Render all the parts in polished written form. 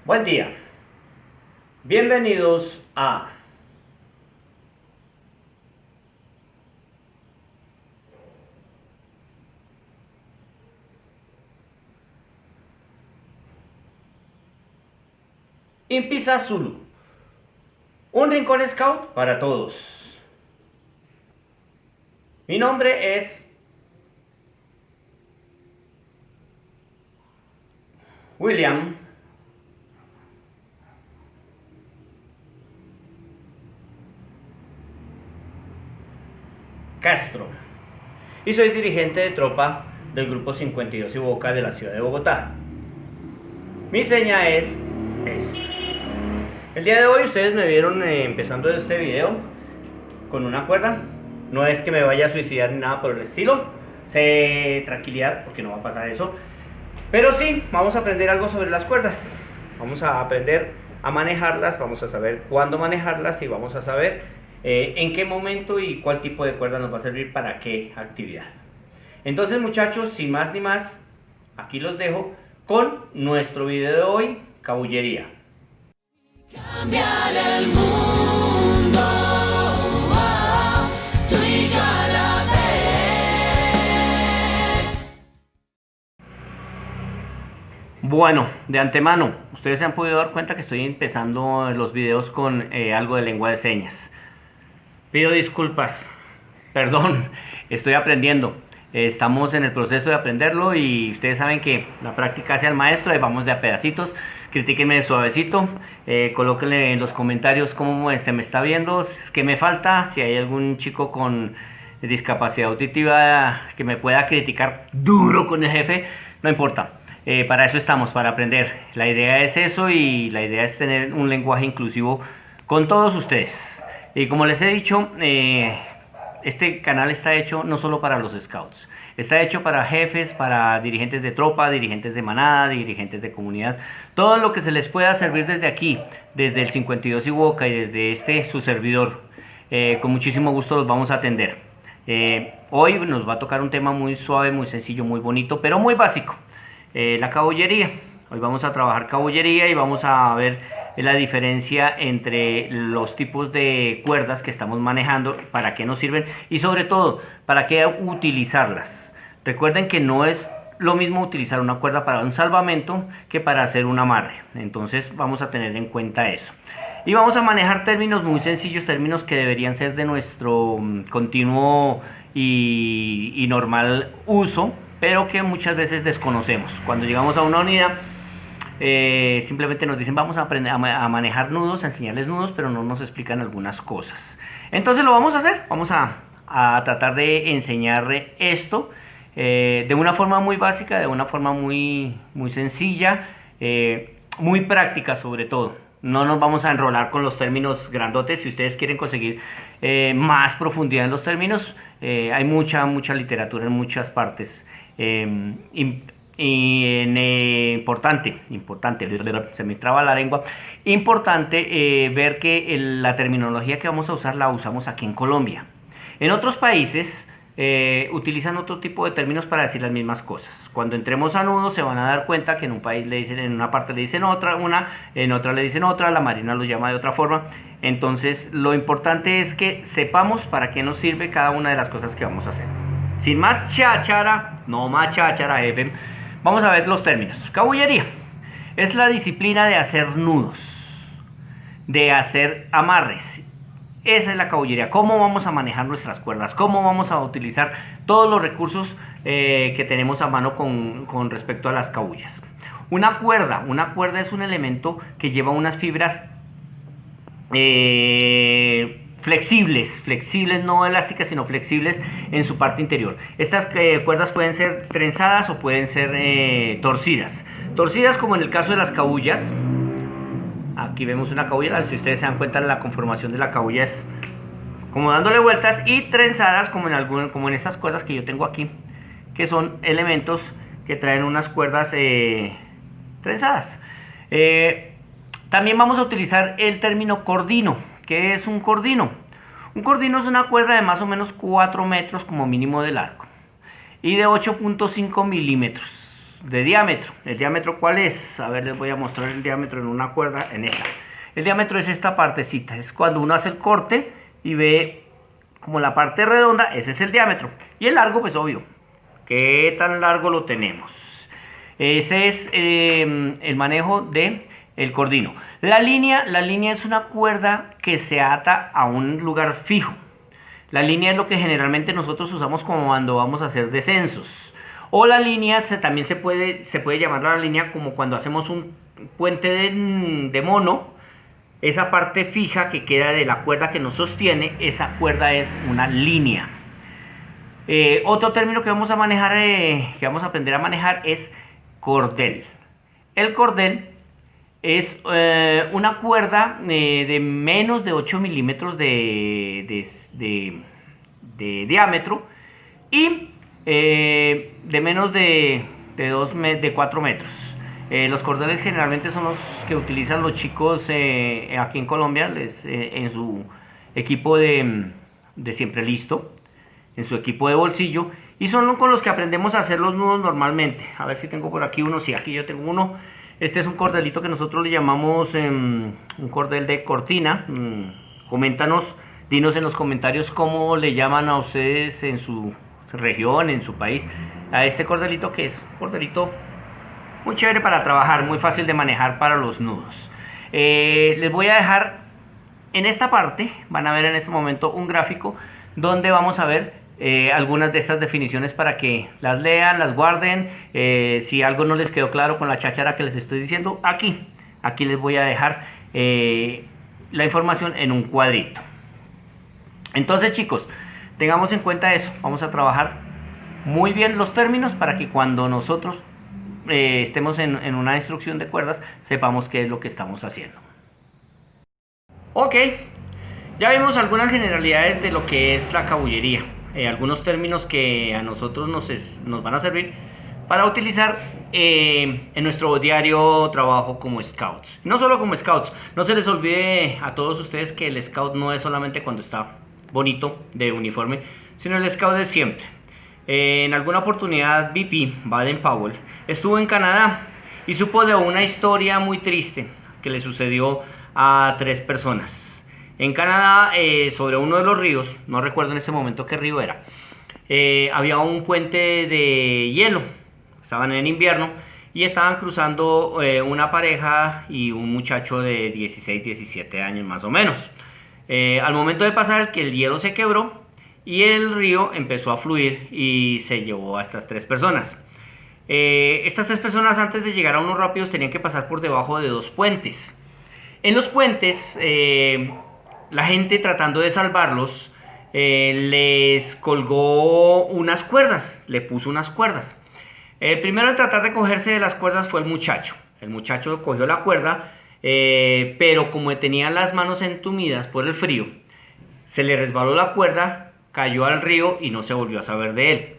Buen día. Bienvenidos a Impisa Zulu, un rincón scout para todos. Mi nombre es William Castro y soy dirigente de tropa del grupo 52 y Boca de la ciudad de Bogotá. Mi seña es esta. El día de hoy ustedes me vieron empezando este video con una cuerda. No es que me vaya a suicidar ni nada por el estilo. Tranquilidad, porque no va a pasar eso. Pero sí, vamos a aprender algo sobre las cuerdas. Vamos a aprender a manejarlas, vamos a saber cuándo manejarlas y vamos a saber en qué momento y cuál tipo de cuerda nos va a servir para qué actividad. Entonces, muchachos, sin más ni más, aquí los dejo con nuestro video de hoy, cabullería. Cambiar el mundo, tú y yo a la vez. Bueno, de antemano, ustedes se han podido dar cuenta que estoy empezando los videos con algo de lengua de señas. Pido disculpas, perdón, estoy aprendiendo. Estamos en el proceso de aprenderlo y ustedes saben que la práctica hace al maestro, y vamos de a pedacitos. Critíquenme suavecito, colóquenle en los comentarios cómo se me está viendo, qué me falta, si hay algún chico con discapacidad auditiva que me pueda criticar duro con el jefe, no importa. Para eso estamos, para aprender. La idea es eso y la idea es tener un lenguaje inclusivo con todos ustedes. Y como les he dicho, este canal está hecho no solo para los scouts, está hecho para jefes, para dirigentes de tropa, dirigentes de manada, dirigentes de comunidad, todo lo que se les pueda servir desde aquí, desde el 52 y Boca y desde su servidor. Con muchísimo gusto los vamos a atender. Hoy nos va a tocar un tema muy suave, muy sencillo, muy bonito, pero muy básico, la cabullería. Hoy vamos a trabajar cabullería y vamos a ver la diferencia entre los tipos de cuerdas que estamos manejando, para qué nos sirven y sobre todo para qué utilizarlas. Recuerden que no es lo mismo utilizar una cuerda para un salvamento que para hacer un amarre, entonces vamos a tener en cuenta eso. Y vamos a manejar términos muy sencillos, términos que deberían ser de nuestro continuo y normal uso, pero que muchas veces desconocemos. Cuando llegamos a una unidad, simplemente nos dicen vamos a aprender a manejar nudos, a enseñarles nudos, pero no nos explican algunas cosas. Entonces lo vamos a hacer, vamos a tratar de enseñarle esto de una forma muy básica, de una forma muy sencilla, muy práctica sobre todo. No nos vamos a enrolar con los términos grandotes. Si ustedes quieren conseguir más profundidad en los términos, hay mucha literatura en muchas partes. Importante, se me traba la lengua, importante ver que la terminología que vamos a usar la usamos aquí en Colombia. En otros países utilizan otro tipo de términos para decir las mismas cosas. Cuando entremos a nudos se van a dar cuenta que en un país le dicen, en una parte le dicen otra, en otra le dicen otra, la marina los llama de otra forma. Entonces lo importante es que sepamos para qué nos sirve cada una de las cosas que vamos a hacer. Sin más cháchara, no más cháchara, jefe. Vamos a ver los términos. Cabullería es la disciplina de hacer nudos, de hacer amarres. Esa es la cabullería. ¿Cómo vamos a manejar nuestras cuerdas? ¿Cómo vamos a utilizar todos los recursos que tenemos a mano con respecto a las cabullas? Una cuerda es un elemento que lleva unas fibras flexibles, no elásticas, sino flexibles en su parte interior. Estas cuerdas pueden ser trenzadas o pueden ser torcidas como en el caso de las cabullas. Aquí vemos una cabulla, si ustedes se dan cuenta la conformación de la cabulla es como dándole vueltas, y trenzadas como en estas cuerdas que yo tengo aquí, que son elementos que traen unas cuerdas trenzadas. También vamos a utilizar el término cordino. ¿Qué es un cordino? Un cordino es una cuerda de más o menos 4 metros como mínimo de largo y de 8.5 milímetros. de diámetro. ¿El diámetro cuál es? A ver, les voy a mostrar el diámetro en una cuerda, en esta. El diámetro es esta partecita, es cuando uno hace el corte y ve como la parte redonda, ese es el diámetro. Y el largo, pues obvio, ¿qué tan largo lo tenemos? Ese es el manejo de el cordino. La línea es una cuerda que se ata a un lugar fijo. La línea es lo que generalmente nosotros usamos como cuando vamos a hacer descensos. O la línea también se puede llamar la línea como cuando hacemos un puente de mono. Esa parte fija que queda de la cuerda que nos sostiene, esa cuerda es una línea. Otro término que vamos a manejar, que vamos a aprender a manejar es cordel. El cordel es una cuerda de menos de 8 milímetros de diámetro y de menos de 4 metros. Los cordeles generalmente son los que utilizan los chicos aquí en Colombia en su equipo de siempre listo, en su equipo de bolsillo, y son con los que aprendemos a hacer los nudos normalmente. A ver si tengo por aquí uno. Sí, aquí yo tengo uno. Este es un cordelito que nosotros le llamamos un cordel de cortina. Coméntanos, dinos en los comentarios cómo le llaman a ustedes en su región, en su país, a este cordelito, que es un cordelito muy chévere para trabajar, muy fácil de manejar para los nudos. Les voy a dejar en esta parte, van a ver en este momento un gráfico donde vamos a ver algunas de estas definiciones para que las lean, las guarden. Si algo no les quedó claro con la cháchara que les estoy diciendo, aquí les voy a dejar la información en un cuadrito. Entonces, chicos, tengamos en cuenta eso. Vamos a trabajar muy bien los términos para que cuando nosotros estemos en una instrucción de cuerdas, sepamos qué es lo que estamos haciendo. Ok, ya vimos algunas generalidades de lo que es la cabullería, algunos términos que a nosotros nos van a servir para utilizar en nuestro diario trabajo como scouts. No solo como scouts, no se les olvide a todos ustedes que el scout no es solamente cuando está bonito de uniforme, sino el scout de siempre. En alguna oportunidad BP Baden-Powell estuvo en Canadá y supo de una historia muy triste que le sucedió a 3 personas. En Canadá, sobre uno de los ríos, no recuerdo en ese momento qué río era, había un puente de hielo. Estaban en invierno y estaban cruzando una pareja y un muchacho de 16, 17 años más o menos. Al momento de pasar, el hielo se quebró y el río empezó a fluir y se llevó a estas 3 personas. Estas 3 personas, antes de llegar a unos rápidos, tenían que pasar por debajo de 2 puentes. En los puentes, la gente, tratando de salvarlos, les colgó unas cuerdas, le puso unas cuerdas. El primero en tratar de cogerse de las cuerdas fue el muchacho. El muchacho cogió la cuerda, pero como tenía las manos entumidas por el frío, se le resbaló la cuerda, cayó al río y no se volvió a saber de él.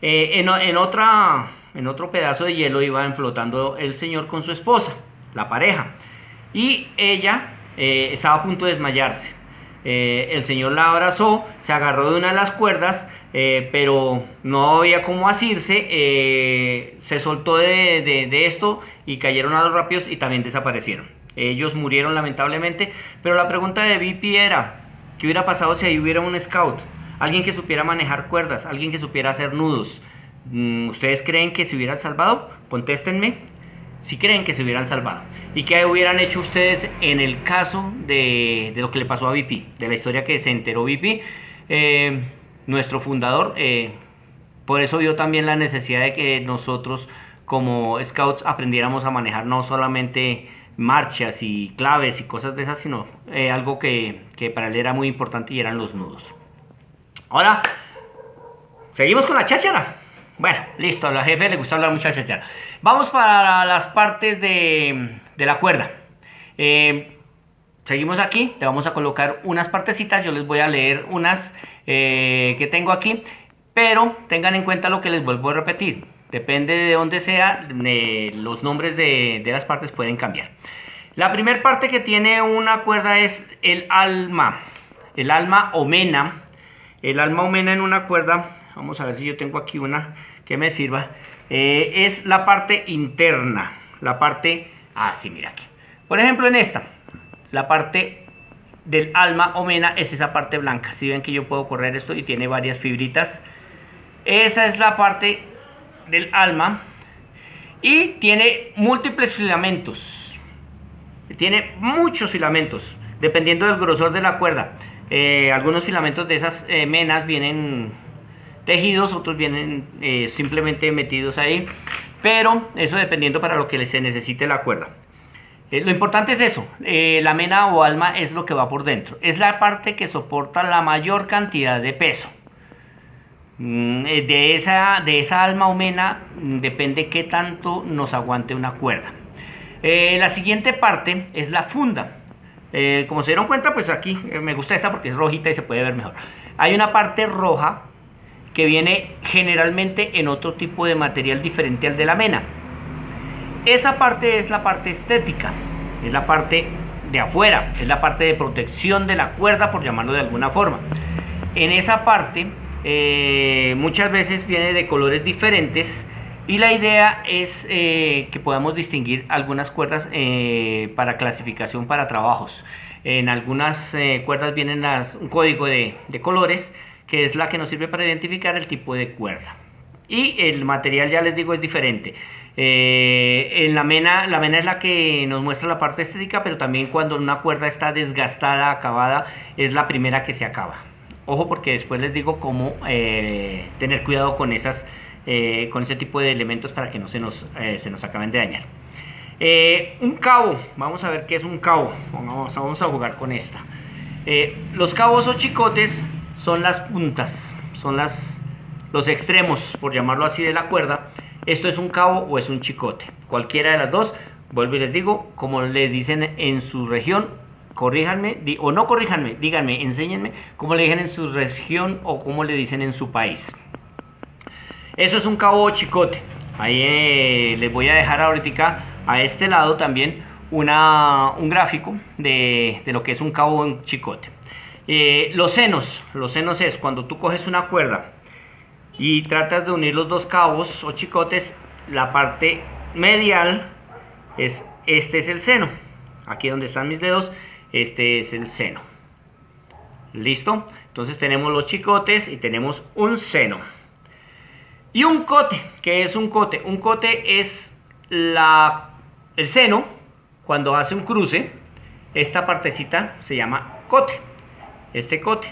En otro pedazo de hielo iba flotando el señor con su esposa, la pareja, y ella estaba a punto de desmayarse. El señor la abrazó, se agarró de una de las cuerdas, pero no había cómo asirse, se soltó de esto y cayeron a los rápidos y también desaparecieron. Ellos murieron lamentablemente, pero la pregunta de BP era, ¿qué hubiera pasado si ahí hubiera un scout? Alguien que supiera manejar cuerdas, alguien que supiera hacer nudos. ¿Ustedes creen que se hubieran salvado? Contéstenme si creen que se hubieran salvado. ¿Y qué hubieran hecho ustedes en el caso de lo que le pasó a BP? De la historia que se enteró BP, nuestro fundador. Por eso vio también la necesidad de que nosotros como scouts aprendiéramos a manejar no solamente marchas y claves y cosas de esas, sino algo que para él era muy importante, y eran los nudos. Ahora, seguimos con la cháchara. Bueno, listo, a la jefe le gusta hablar mucho de cháchara. Vamos para las partes de la cuerda. Seguimos aquí, le vamos a colocar unas partecitas. Yo les voy a leer unas que tengo aquí, pero tengan en cuenta lo que les vuelvo a repetir. Depende de dónde sea, los nombres de las partes pueden cambiar. La primera parte que tiene una cuerda es el alma. El alma o mena. El alma o mena en una cuerda, vamos a ver si yo tengo aquí una que me sirva. es la parte interna, la parte, sí, mira aquí. Por ejemplo, en esta, la parte del alma o mena es esa parte blanca. Si ven que yo puedo correr esto y tiene varias fibritas, esa es la parte del alma y tiene múltiples filamentos. Tiene muchos filamentos, dependiendo del grosor de la cuerda. Algunos filamentos de esas menas vienen tejidos, otros vienen simplemente metidos ahí, pero eso dependiendo para lo que se necesite la cuerda. Lo importante es eso, la mena o alma es lo que va por dentro, es la parte que soporta la mayor cantidad de peso. De esa alma o mena depende qué tanto nos aguante una cuerda. La siguiente parte es la funda. Como se dieron cuenta, pues aquí me gusta esta porque es rojita y se puede ver mejor. Hay una parte roja que viene generalmente en otro tipo de material diferente al de la mena. Esa parte es la parte estética, es la parte de afuera, es la parte de protección de la cuerda, por llamarlo de alguna forma. En esa parte muchas veces viene de colores diferentes y la idea es que podamos distinguir algunas cuerdas para clasificación para trabajos. En algunas cuerdas vienen un código de colores, que es la que nos sirve para identificar el tipo de cuerda. Y el material, ya les digo, es diferente. En la mena es la que nos muestra la parte estética, pero también cuando una cuerda está desgastada, acabada, es la primera que se acaba. Ojo, porque después les digo cómo tener cuidado con con ese tipo de elementos para que no se nos acaben de dañar. Un cabo, vamos a ver qué es un cabo. Vamos a jugar con esta. Los cabos o chicotes son las puntas, son los extremos, por llamarlo así, de la cuerda. Esto es un cabo o es un chicote, cualquiera de las dos. Vuelvo y les digo, como le dicen en su región, corríjanme, o no corríjanme, díganme, enséñenme cómo le dicen en su región o cómo le dicen en su país. Eso es un cabo o chicote. Ahí les voy a dejar ahorita a este lado también un gráfico de lo que es un cabo o un chicote. Los senos es cuando tú coges una cuerda y tratas de unir los dos cabos o chicotes. La parte medial este es el seno. Aquí donde están mis dedos, este es el seno. ¿Listo? Entonces tenemos los chicotes y tenemos un seno. Y un cote, ¿qué es un cote? Un cote es el seno cuando hace un cruce. Esta partecita se llama cote. Este cote.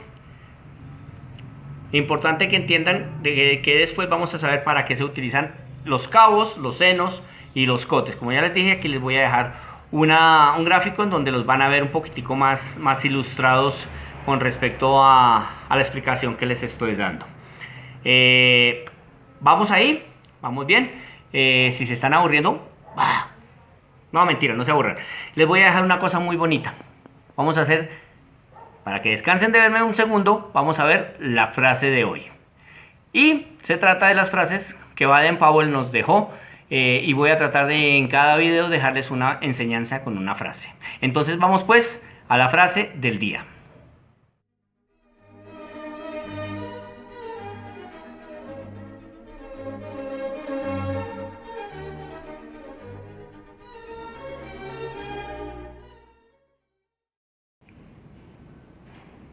Importante que entiendan que después vamos a saber para qué se utilizan los cabos, los senos y los cotes. Como ya les dije, aquí les voy a dejar un gráfico en donde los van a ver un poquitico más ilustrados con respecto a la explicación que les estoy dando. Vamos ahí, vamos bien. Si se están aburriendo, no, mentira, no se aburran. Les voy a dejar una cosa muy bonita. Vamos a hacer, para que descansen de verme un segundo, vamos a ver la frase de hoy. Y se trata de las frases que Baden-Powell nos dejó. Y voy a tratar de en cada video dejarles una enseñanza con una frase. Entonces vamos pues a la frase del día.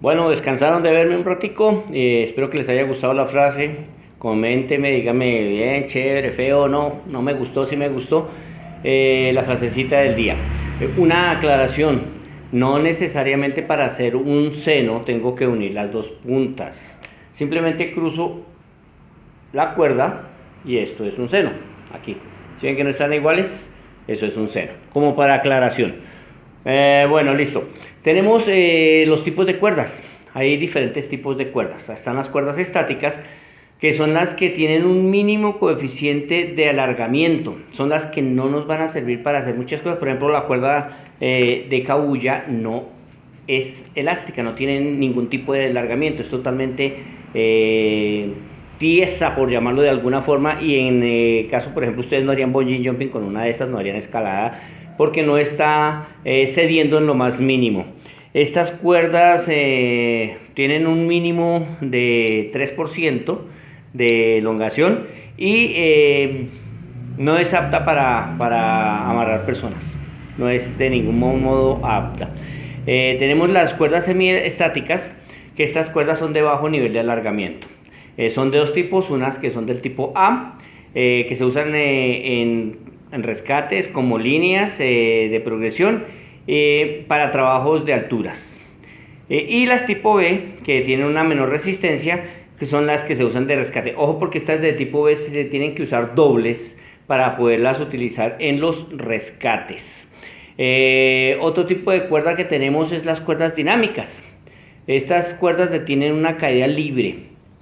Bueno, descansaron de verme un ratico. Espero que les haya gustado la frase. Coménteme, dígame bien, chévere, feo, no me gustó, sí me gustó. La frasecita del día. Una aclaración, no necesariamente para hacer un seno tengo que unir las dos puntas. Simplemente cruzo la cuerda y esto es un seno. Aquí, si ven que no están iguales, eso es un seno. Como para aclaración. Bueno, listo. Tenemos los tipos de cuerdas. Hay diferentes tipos de cuerdas. Están las cuerdas estáticas, que son las que tienen un mínimo coeficiente de alargamiento. Son las que no nos van a servir para hacer muchas cosas. Por ejemplo, la cuerda de cabuya no es elástica, no tiene ningún tipo de alargamiento. Es totalmente tiesa, por llamarlo de alguna forma. Y en caso, por ejemplo, ustedes no harían bungee jumping con una de estas, no harían escalada, porque no está cediendo en lo más mínimo. Estas cuerdas tienen un mínimo de 3% de elongación y no es apta para amarrar personas, no es de ningún modo apta. Tenemos las cuerdas semiestáticas, que estas cuerdas son de bajo nivel de alargamiento. Son de dos tipos, unas que son del tipo A, que se usan en rescates como líneas de progresión para trabajos de alturas. Y las tipo B, que tienen una menor resistencia, que son las que se usan de rescate. Ojo, porque estas de tipo B se tienen que usar dobles para poderlas utilizar en los rescates. Otro tipo de cuerda que tenemos es las cuerdas dinámicas. Estas cuerdas tienen una caída libre.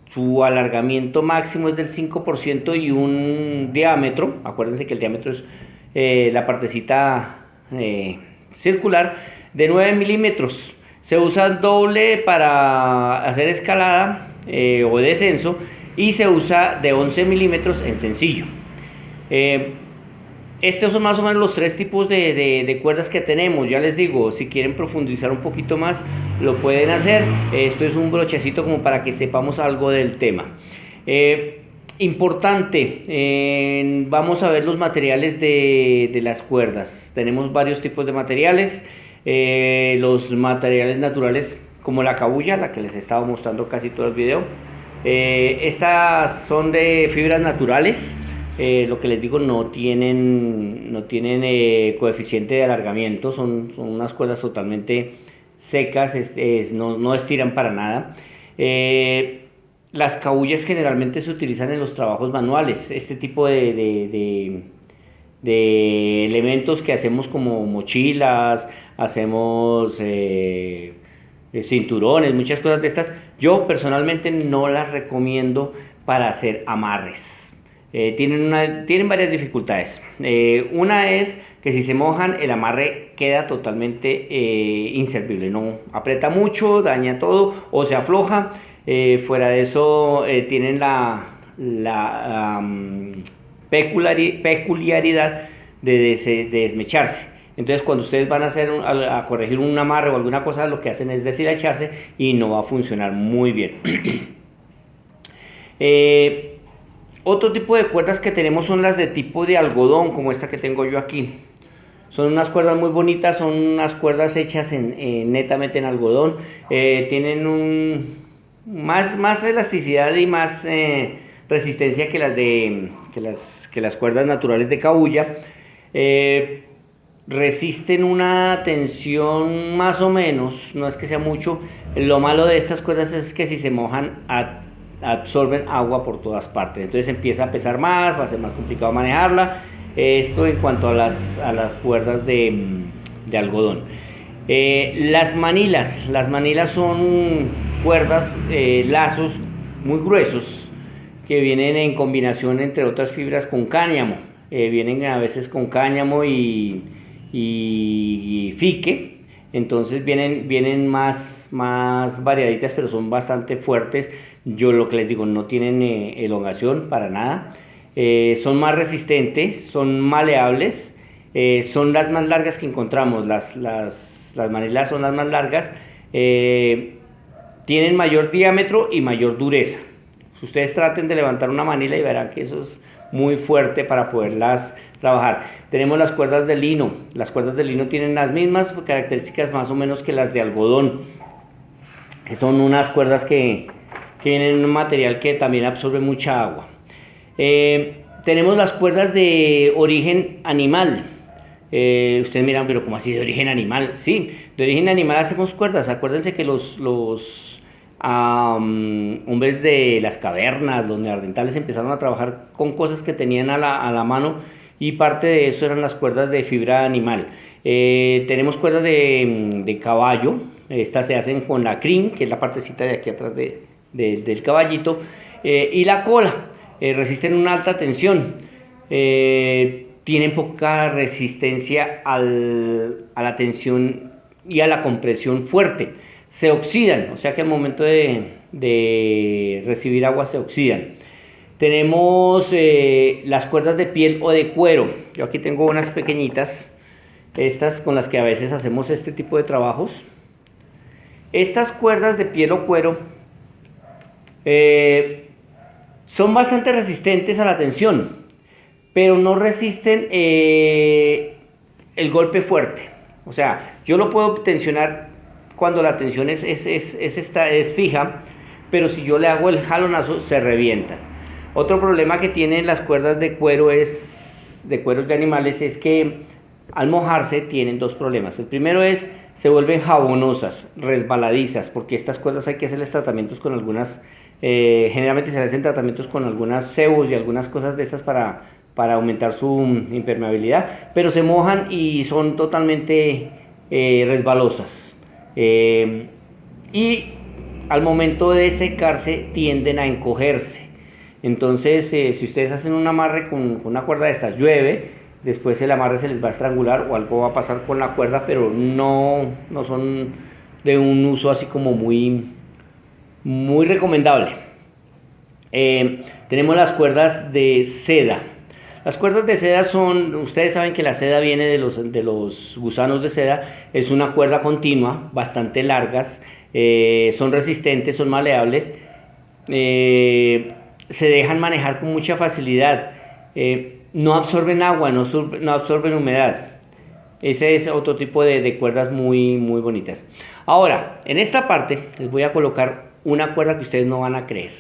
Su alargamiento máximo es del 5% y un diámetro. Acuérdense que el diámetro es la partecita circular de 9 milímetros. Se usa doble para hacer escalada o descenso y se usa de 11 milímetros en sencillo. Estos son más o menos los tres tipos de cuerdas que tenemos. Ya les digo, si quieren profundizar un poquito más, lo pueden hacer. Esto es un brochecito como para que sepamos algo del tema. Importante, vamos a ver los materiales de las cuerdas. Tenemos varios tipos de materiales. Los materiales naturales como la cabuya, la que les he estado mostrando casi todo el video. Estas son de fibras naturales. Lo que les digo, no tienen coeficiente de alargamiento, son unas cuerdas totalmente secas, no estiran para nada. Las cabullas generalmente se utilizan en los trabajos manuales, este tipo de elementos que hacemos como mochilas, hacemos cinturones, muchas cosas de estas. Yo personalmente no las recomiendo para hacer amarres. Tienen varias dificultades. Una es que si se mojan el amarre queda totalmente inservible, no aprieta mucho, daña todo o se afloja. Fuera de eso tienen la peculiaridad de desmecharse. Entonces cuando ustedes van a corregir un amarre o alguna cosa, lo que hacen es deshilacharse y no va a funcionar muy bien. Otro tipo de cuerdas que tenemos son las de tipo de algodón, como esta que tengo yo aquí. Son unas cuerdas muy bonitas, son unas cuerdas hechas netamente en algodón. Tienen más elasticidad y más resistencia que las cuerdas naturales de cabuya. Resisten una tensión más o menos, no es que sea mucho. Lo malo de estas cuerdas es que si se mojan absorben agua por todas partes, entonces empieza a pesar más, va a ser más complicado manejarla. Esto en cuanto a las cuerdas de algodón. Las manilas son cuerdas, lazos muy gruesos que vienen en combinación entre otras fibras con cáñamo. Vienen a veces con cáñamo y fique. Entonces vienen más variaditas, pero son bastante fuertes. Yo lo que les digo, no tienen elongación para nada. Son más resistentes, son maleables, son las más largas que encontramos. Las manilas son las más largas, tienen mayor diámetro y mayor dureza. Ustedes traten de levantar una manila y verán que eso es muy fuerte para poderlas trabajar. Tenemos las cuerdas de lino. Las cuerdas de lino tienen las mismas características más o menos que las de algodón. Son unas cuerdas que vienen en un material que también absorbe mucha agua. Tenemos las cuerdas de origen animal. Ustedes miran, pero ¿cómo así de origen animal? Sí, de origen animal hacemos cuerdas. Acuérdense que los hombres de las cavernas, los neandertales, empezaron a trabajar con cosas que tenían a la mano, y parte de eso eran las cuerdas de fibra animal. Tenemos cuerdas de caballo. Estas se hacen con la crin, que es la partecita de aquí atrás del caballito, y la cola. Resisten una alta tensión. Tienen poca resistencia a la tensión y a la compresión fuerte. Se oxidan, o sea que al momento de recibir agua se oxidan. Tenemos las cuerdas de piel o de cuero. Yo aquí tengo unas pequeñitas, estas con las que a veces hacemos este tipo de trabajos. Estas cuerdas de piel o cuero son bastante resistentes a la tensión, pero no resisten el golpe fuerte. O sea, yo lo puedo tensionar cuando la tensión es fija, pero si yo le hago el jalonazo se revientan. Otro problema que tienen las cuerdas de cuero de cueros de animales es que al mojarse tienen dos problemas. El primero es se vuelven jabonosas, resbaladizas, porque estas cuerdas hay que hacerles tratamientos con algunas, generalmente se le hacen tratamientos con algunas sebos y algunas cosas de estas para aumentar su impermeabilidad, pero se mojan y son totalmente resbalosas. Y al momento de secarse tienden a encogerse. Entonces, si ustedes hacen un amarre con una cuerda de estas, llueve, después el amarre se les va a estrangular o algo va a pasar con la cuerda, pero no son de un uso así como muy recomendable. Tenemos las cuerdas de seda. Las cuerdas de seda ustedes saben que la seda viene de los gusanos de seda, es una cuerda continua, bastante largas, son resistentes, son maleables, se dejan manejar con mucha facilidad, no absorben agua, no absorben humedad. Ese es otro tipo de cuerdas muy bonitas. Ahora, en esta parte les voy a colocar una cuerda que ustedes no van a creer.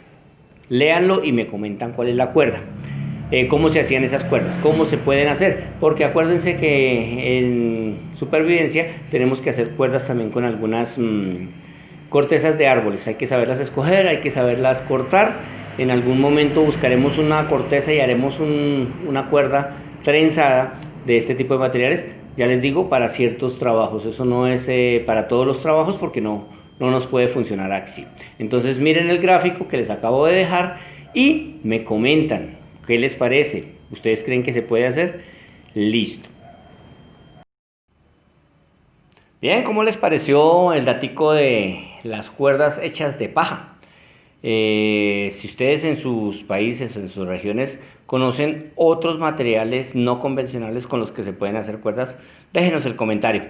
Léanlo y me comentan cuál es la cuerda. Cómo se hacían esas cuerdas, cómo se pueden hacer, porque acuérdense que en supervivencia tenemos que hacer cuerdas también con algunas cortezas de árboles, hay que saberlas escoger, hay que saberlas cortar. En algún momento buscaremos una corteza y haremos una cuerda trenzada de este tipo de materiales, ya les digo, para ciertos trabajos. Eso no es para todos los trabajos porque no nos puede funcionar así. Entonces miren el gráfico que les acabo de dejar y me comentan qué les parece. ¿Ustedes creen que se puede hacer? Listo. Bien, ¿cómo les pareció el datico de las cuerdas hechas de paja? Si ustedes en sus países, en sus regiones, conocen otros materiales no convencionales con los que se pueden hacer cuerdas, déjenos el comentario.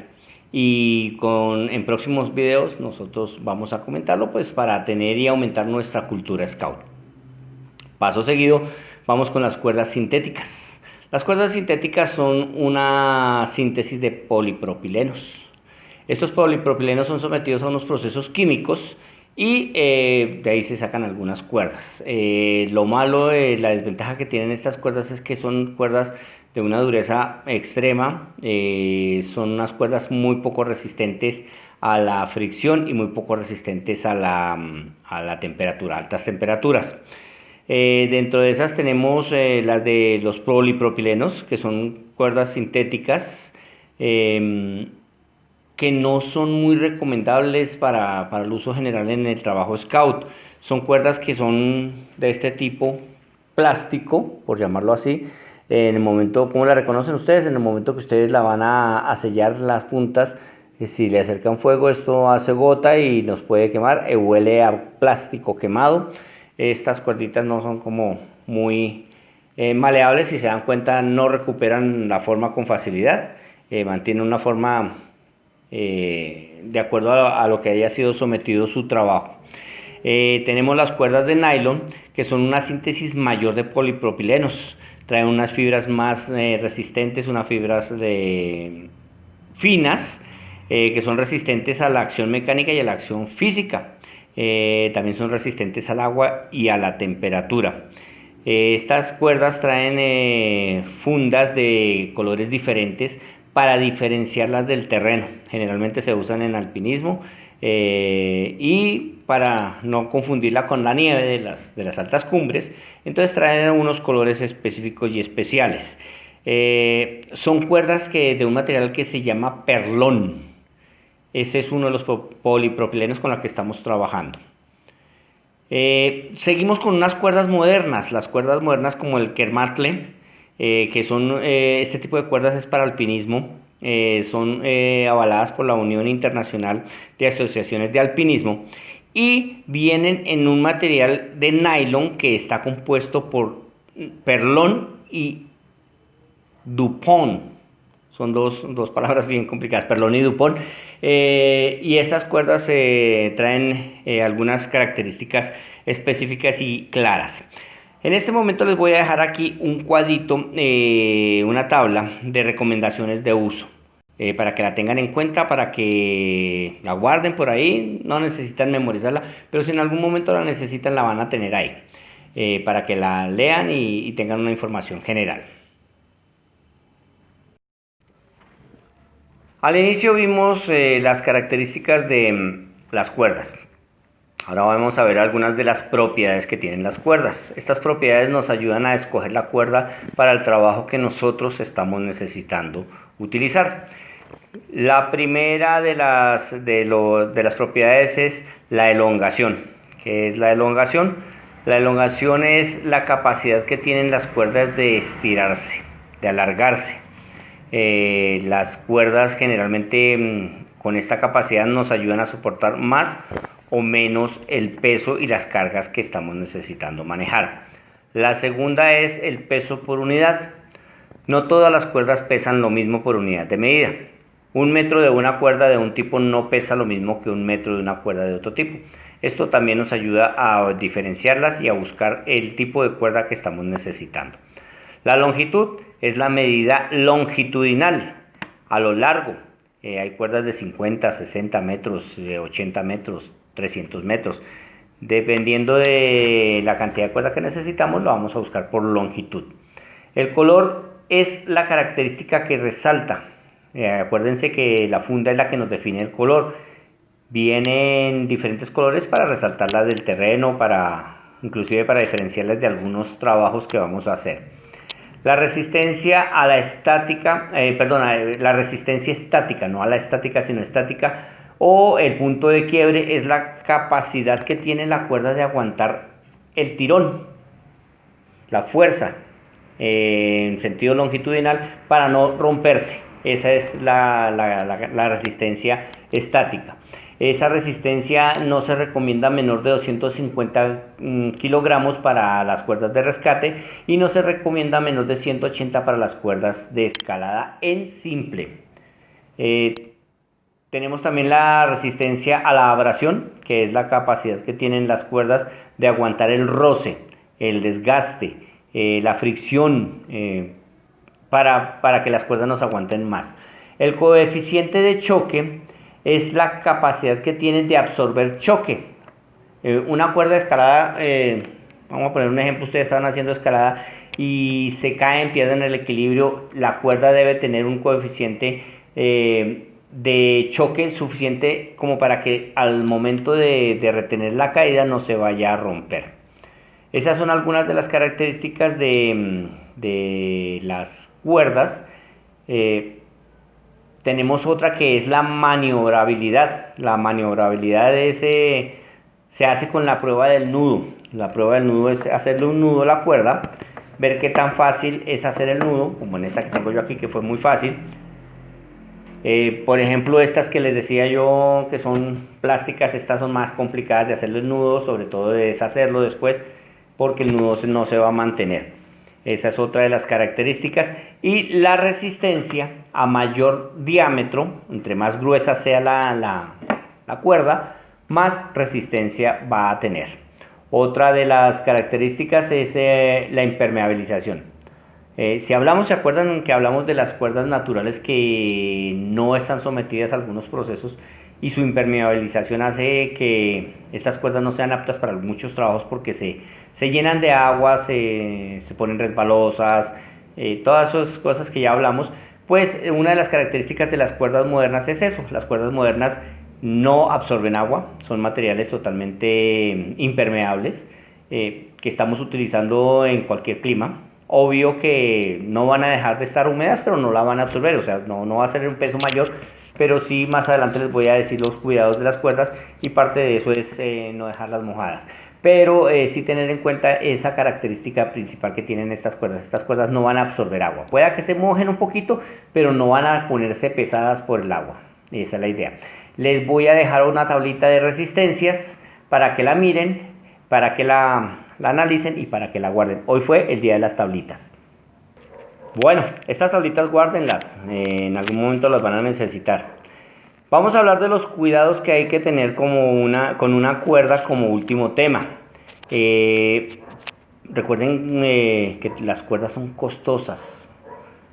Y en próximos videos nosotros vamos a comentarlo pues para tener y aumentar nuestra cultura scout. Paso seguido, vamos con las cuerdas sintéticas. Las cuerdas sintéticas son una síntesis de polipropilenos. Estos polipropilenos son sometidos a unos procesos químicos y de ahí se sacan algunas cuerdas. Lo malo, la desventaja que tienen estas cuerdas es que son cuerdas de una dureza extrema, son unas cuerdas muy poco resistentes a la fricción y muy poco resistentes a la temperatura, altas temperaturas. Dentro de esas tenemos las de los polipropilenos, que son cuerdas sintéticas, que no son muy recomendables para el uso general en el trabajo scout. Son cuerdas que son de este tipo plástico, por llamarlo así. En el momento, ¿cómo la reconocen ustedes? En el momento que ustedes la van a sellar las puntas, si le acercan fuego, esto hace gota y nos puede quemar, huele a plástico quemado. Estas cuerditas no son como muy maleables, si se dan cuenta no recuperan la forma con facilidad, mantienen una forma de acuerdo a lo que haya sido sometido su trabajo. Tenemos las cuerdas de nylon, que son una síntesis mayor de polipropilenos, traen unas fibras más resistentes, unas fibras finas, que son resistentes a la acción mecánica y a la acción física. También son resistentes al agua y a la temperatura. Estas cuerdas traen fundas de colores diferentes para diferenciarlas del terreno. Generalmente se usan en alpinismo y para no confundirla con la nieve de las altas cumbres, entonces traen unos colores específicos y especiales. Son cuerdas de un material que se llama perlón. Ese es uno de los polipropilenos con los que estamos trabajando. Seguimos con unas cuerdas modernas. Las cuerdas modernas como el Kermatle, que son este tipo de cuerdas es para alpinismo. Son avaladas por la Unión Internacional de Asociaciones de Alpinismo y vienen en un material de nylon que está compuesto por perlón y dupont. Son dos palabras bien complicadas, perlón y dupont. Y estas cuerdas traen algunas características específicas y claras. En este momento les voy a dejar aquí un cuadrito, una tabla de recomendaciones de uso, para que la tengan en cuenta, para que la guarden por ahí. No necesitan memorizarla, pero si en algún momento la necesitan, la van a tener ahí, para que la lean y tengan una información general. Al inicio vimos las características de las cuerdas. Ahora vamos a ver algunas de las propiedades que tienen las cuerdas. Estas propiedades nos ayudan a escoger la cuerda para el trabajo que nosotros estamos necesitando utilizar. La primera de las propiedades es la elongación. ¿Qué es la elongación? La elongación es la capacidad que tienen las cuerdas de estirarse, de alargarse. Las cuerdas generalmente con esta capacidad nos ayudan a soportar más o menos el peso y las cargas que estamos necesitando manejar. La segunda es el peso por unidad. No todas las cuerdas pesan lo mismo por unidad de medida. 1 metro de una cuerda de un tipo no pesa lo mismo que 1 metro de una cuerda de otro tipo. Esto también nos ayuda a diferenciarlas y a buscar el tipo de cuerda que estamos necesitando. La longitud es la medida longitudinal, a lo largo. Hay cuerdas de 50, 60 metros, 80 metros, 300 metros. Dependiendo de la cantidad de cuerda que necesitamos, lo vamos a buscar por longitud. El color es la característica que resalta. Acuérdense que la funda es la que nos define el color. Vienen diferentes colores para resaltarlas del terreno, inclusive para diferenciarlas de algunos trabajos que vamos a hacer. La resistencia a la estática, la resistencia estática, no a la estática sino estática, o el punto de quiebre, es la capacidad que tiene la cuerda de aguantar el tirón, la fuerza en sentido longitudinal para no romperse. Esa es la resistencia estática. Esa resistencia no se recomienda menor de 250 kilogramos para las cuerdas de rescate y no se recomienda menor de 180 para las cuerdas de escalada en simple. Tenemos también la resistencia a la abrasión, que es la capacidad que tienen las cuerdas de aguantar el roce, el desgaste, la fricción, para que las cuerdas nos aguanten más. El coeficiente de choque es la capacidad que tienen de absorber choque. Una cuerda de escalada, vamos a poner un ejemplo, ustedes están haciendo escalada y se caen, pierden el equilibrio. La cuerda debe tener un coeficiente de choque suficiente como para que al momento de retener la caída no se vaya a romper. Esas son algunas de las características de las cuerdas. Tenemos otra que es la maniobrabilidad. La maniobrabilidad se hace con la prueba del nudo. La prueba del nudo es hacerle un nudo a la cuerda, ver qué tan fácil es hacer el nudo, como en esta que tengo yo aquí, que fue muy fácil. Por ejemplo, estas que les decía yo que son plásticas, estas son más complicadas de hacerle el nudo, sobre todo de deshacerlo después, porque el nudo no se va a mantener. Esa es otra de las características. Y la resistencia a mayor diámetro, entre más gruesa sea la cuerda, más resistencia va a tener. Otra de las características es la impermeabilización. Si hablamos, ¿se acuerdan que hablamos de las cuerdas naturales que no están sometidas a algunos procesos y su impermeabilización hace que estas cuerdas no sean aptas para muchos trabajos porque se llenan de agua, se ponen resbalosas, todas esas cosas que ya hablamos? Pues una de las características de las cuerdas modernas es eso. Las cuerdas modernas no absorben agua, son materiales totalmente impermeables, que estamos utilizando en cualquier clima. Obvio que no van a dejar de estar húmedas, pero no la van a absorber, o sea, no va a ser un peso mayor, pero sí más adelante les voy a decir los cuidados de las cuerdas y parte de eso es no dejarlas mojadas. Pero sí tener en cuenta esa característica principal que tienen estas cuerdas. Estas cuerdas no van a absorber agua. Puede que se mojen un poquito, pero no van a ponerse pesadas por el agua. Esa es la idea. Les voy a dejar una tablita de resistencias para que la miren, para que la analicen y para que la guarden. Hoy fue el día de las tablitas. Bueno, estas tablitas guárdenlas. En algún momento las van a necesitar. Vamos a hablar de los cuidados que hay que tener con una cuerda como último tema. Recuerden que las cuerdas son costosas.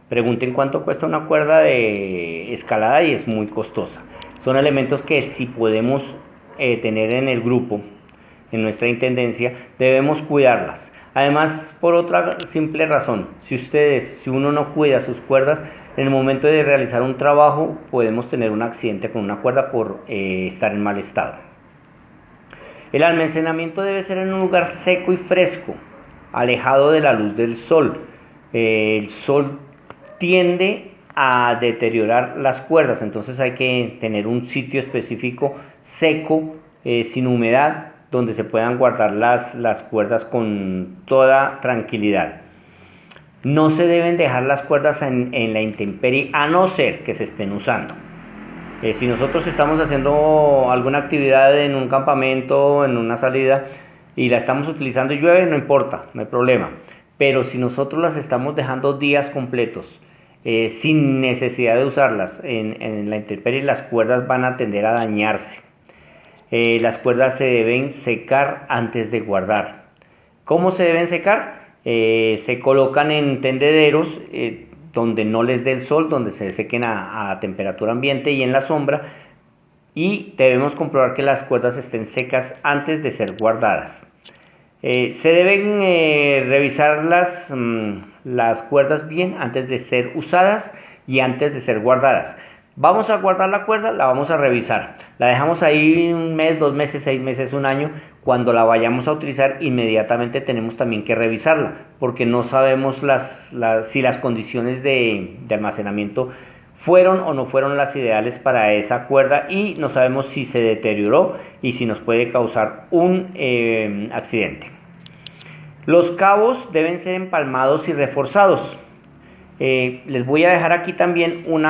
Pregunten cuánto cuesta una cuerda de escalada y es muy costosa. Son elementos que si podemos tener en el grupo, en nuestra intendencia, debemos cuidarlas. Además, por otra simple razón, si uno no cuida sus cuerdas, en el momento de realizar un trabajo podemos tener un accidente con una cuerda por estar en mal estado. El almacenamiento debe ser en un lugar seco y fresco, alejado de la luz del sol. El sol tiende a deteriorar las cuerdas, entonces hay que tener un sitio específico seco, sin humedad, donde se puedan guardar las cuerdas con toda tranquilidad. No se deben dejar las cuerdas en la intemperie a no ser que se estén usando. Si nosotros estamos haciendo alguna actividad en un campamento, en una salida, y la estamos utilizando y llueve, no importa, no hay problema. Pero si nosotros las estamos dejando días completos, sin necesidad de usarlas en la intemperie, las cuerdas van a tender a dañarse. Las cuerdas se deben secar antes de guardar. ¿Cómo se deben secar? Se colocan en tendederos donde no les dé el sol, donde se sequen a temperatura ambiente y en la sombra, y debemos comprobar que las cuerdas estén secas antes de ser guardadas. Se deben revisar las cuerdas bien antes de ser usadas y antes de ser guardadas. Vamos a guardar la cuerda, la vamos a revisar. La dejamos ahí un mes, 2 meses, 6 meses, un año. Cuando la vayamos a utilizar, inmediatamente tenemos también que revisarla, porque no sabemos si las condiciones de almacenamiento fueron o no fueron las ideales para esa cuerda, y no sabemos si se deterioró y si nos puede causar un accidente. Los cabos deben ser empalmados y reforzados. Les voy a dejar aquí también un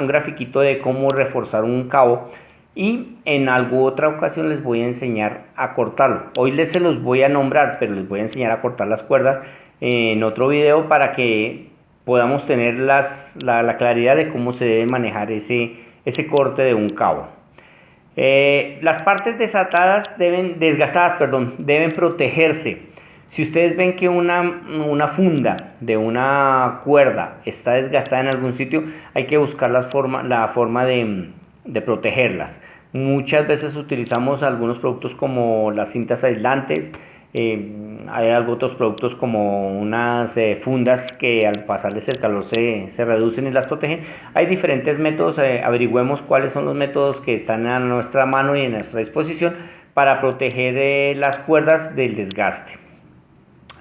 grafiquito de cómo reforzar un cabo, y en alguna otra ocasión les voy a enseñar a cortarlo. Hoy se los voy a nombrar, pero les voy a enseñar a cortar las cuerdas en otro video para que podamos tener la claridad de cómo se debe manejar ese corte de un cabo. Las partes desgastadas deben protegerse. Si ustedes ven que una funda de una cuerda está desgastada en algún sitio, hay que buscar la forma de protegerlas. Muchas veces utilizamos algunos productos como las cintas aislantes. Hay otros productos como unas fundas que al pasarles el calor se reducen y las protegen. Hay diferentes métodos. Averigüemos cuáles son los métodos que están a nuestra mano y a nuestra disposición para proteger las cuerdas del desgaste.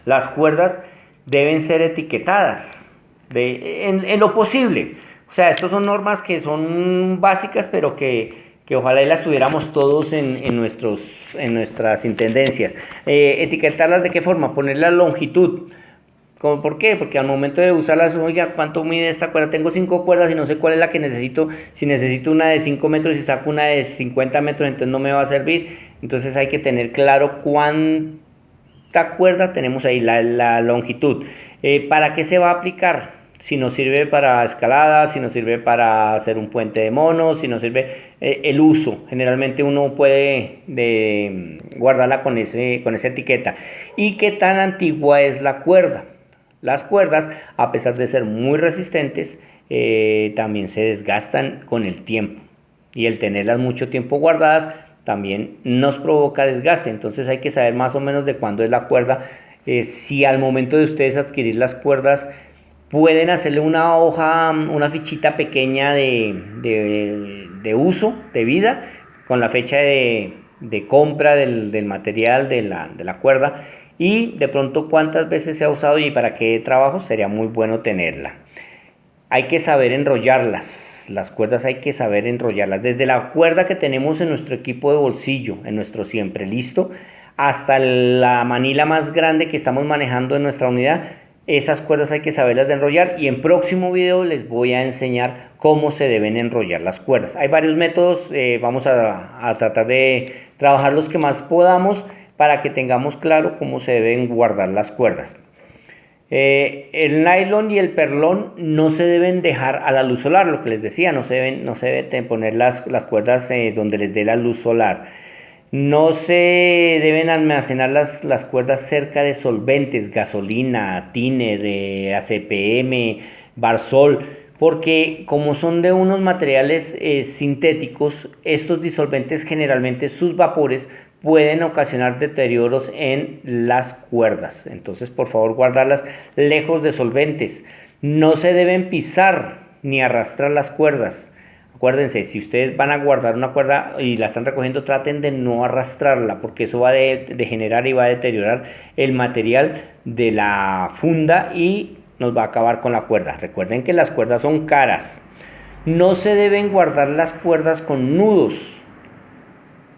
Las cuerdas deben ser etiquetadas en lo posible. O sea, estas son normas que son básicas, pero que ojalá las tuviéramos todos en nuestras intendencias. Etiquetarlas, ¿de qué forma? Poner la longitud. ¿Por qué? Porque al momento de usarlas, oiga, ¿cuánto mide esta cuerda? Tengo 5 cuerdas y no sé cuál es la que necesito. Si necesito una de 5 metros y saco una de 50 metros, entonces no me va a servir. Entonces hay que tener claro cuánta cuerda tenemos ahí, la longitud. ¿Para qué se va a aplicar? Si nos sirve para escalada, si nos sirve para hacer un puente de monos, si nos sirve el uso. Generalmente uno puede guardarla con esa etiqueta. ¿Y qué tan antigua es la cuerda? Las cuerdas, a pesar de ser muy resistentes, también se desgastan con el tiempo. Y el tenerlas mucho tiempo guardadas también nos provoca desgaste. Entonces hay que saber más o menos de cuándo es la cuerda. Si al momento de ustedes adquirir las cuerdas, pueden hacerle una fichita pequeña de uso, de vida, con la fecha de compra del material de la cuerda, y de pronto cuántas veces se ha usado y para qué trabajo, sería muy bueno tenerla. Hay que saber enrollarlas, las cuerdas hay que saber enrollarlas, desde la cuerda que tenemos en nuestro equipo de bolsillo, en nuestro siempre listo, hasta la manila más grande que estamos manejando en nuestra unidad. Esas cuerdas hay que saberlas de enrollar, y en próximo video les voy a enseñar cómo se deben enrollar las cuerdas. Hay varios métodos, vamos a tratar de trabajar los que más podamos para que tengamos claro cómo se deben guardar las cuerdas. El nylon y el perlón no se deben dejar a la luz solar, lo que les decía, no se deben poner las cuerdas donde les dé la luz solar. No se deben almacenar las cuerdas cerca de solventes, gasolina, tiner, ACPM, Barsol, porque como son de unos materiales sintéticos, estos disolventes generalmente sus vapores pueden ocasionar deterioros en las cuerdas. Entonces, por favor, guardarlas lejos de solventes. No se deben pisar ni arrastrar las cuerdas. Acuérdense, si ustedes van a guardar una cuerda y la están recogiendo, traten de no arrastrarla, porque eso va a degenerar y va a deteriorar el material de la funda y nos va a acabar con la cuerda. Recuerden que las cuerdas son caras. No se deben guardar las cuerdas con nudos.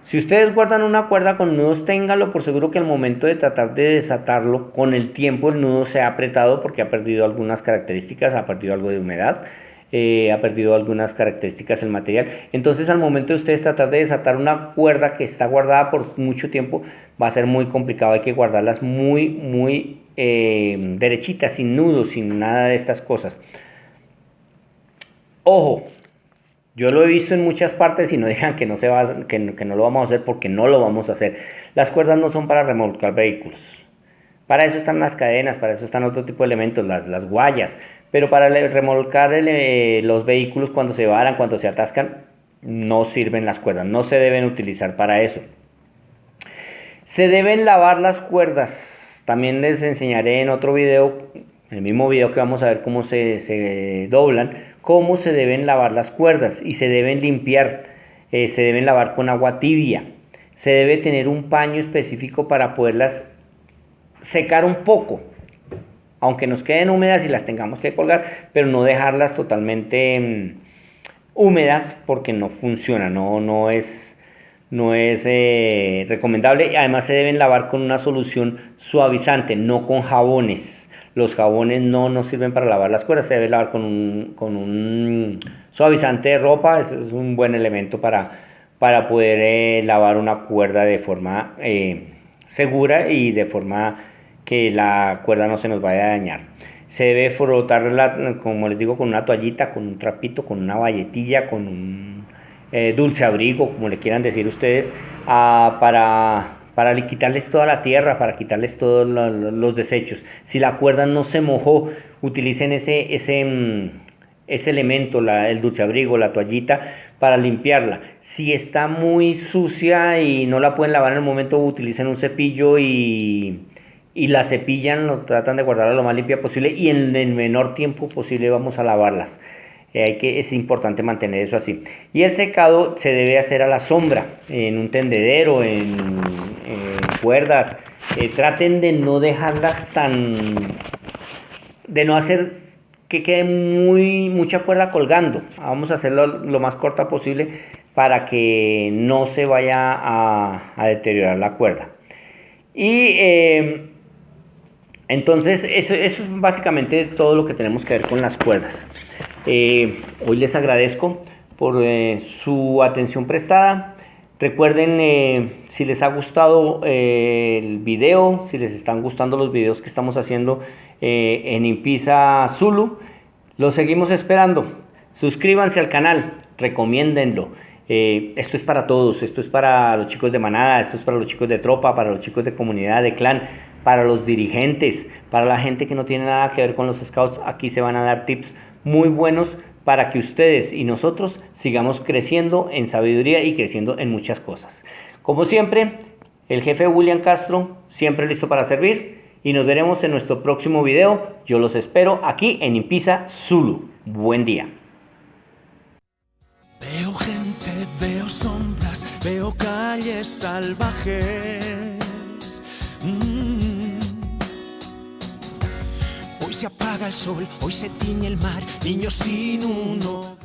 Si ustedes guardan una cuerda con nudos, ténganlo por seguro que al momento de tratar de desatarlo, con el tiempo el nudo se ha apretado porque ha perdido algunas características, ha perdido algo de humedad. Ha perdido algunas características el material. Entonces, al momento de ustedes tratar de desatar una cuerda que está guardada por mucho tiempo, va a ser muy complicado. Hay que guardarlas muy derechitas, sin nudos, sin nada de estas cosas. Ojo, yo lo he visto en muchas partes y no digan que que no lo vamos a hacer, porque no lo vamos a hacer. Las cuerdas no son para remolcar vehículos. Para eso están las cadenas, para eso están otro tipo de elementos, las guayas. Pero para remolcar los vehículos cuando se varan, cuando se atascan, no sirven las cuerdas, no se deben utilizar para eso. Se deben lavar las cuerdas. También les enseñaré en otro video, en el mismo video que vamos a ver cómo se doblan, cómo se deben lavar las cuerdas y se deben limpiar. Se deben lavar con agua tibia. Se debe tener un paño específico para poderlas secar un poco, aunque nos queden húmedas y las tengamos que colgar, pero no dejarlas totalmente húmedas porque no funciona, no es recomendable. Además se deben lavar con una solución suavizante, no con jabones. Los jabones no nos sirven para lavar las cuerdas, se debe lavar con un suavizante de ropa. Eso es un buen elemento para poder lavar una cuerda de forma segura y de forma que la cuerda no se nos vaya a dañar. Se debe frotar, como les digo, con una toallita, con un trapito, con una bayetilla, con un dulce abrigo, como le quieran decir ustedes, para quitarles toda la tierra, para quitarles todos los desechos. Si la cuerda no se mojó, utilicen ese elemento, el dulce abrigo, la toallita, para limpiarla. Si está muy sucia y no la pueden lavar en el momento, utilicen un cepillo y la cepillan, tratan de guardarla lo más limpia posible y en el menor tiempo posible vamos a lavarlas. Es importante mantener eso así. Y el secado se debe hacer a la sombra, en un tendedero, en cuerdas. Traten de no dejarlas de no hacer que quede mucha cuerda colgando. Vamos a hacerlo lo más corta posible para que no se vaya a deteriorar la cuerda. Y entonces eso es básicamente todo lo que tenemos que ver con las cuerdas. Hoy les agradezco por su atención prestada. Recuerden, si les ha gustado el video, si les están gustando los videos que estamos haciendo en Impisa Zulu, los seguimos esperando. Suscríbanse al canal, recomiéndenlo. Esto es para todos, esto es para los chicos de manada, esto es para los chicos de tropa, para los chicos de comunidad, de clan, para los dirigentes, para la gente que no tiene nada que ver con los scouts. Aquí se van a dar tips muy buenos para que ustedes y nosotros sigamos creciendo en sabiduría y creciendo en muchas cosas. Como siempre, el jefe William Castro, siempre listo para servir, y nos veremos en nuestro próximo video. Yo los espero aquí en Impisa Zulu. Buen día. Veo gente, veo sombras, veo calles salvajes. Hoy se apaga el sol, hoy se tiñe el mar, niños sin un hogar.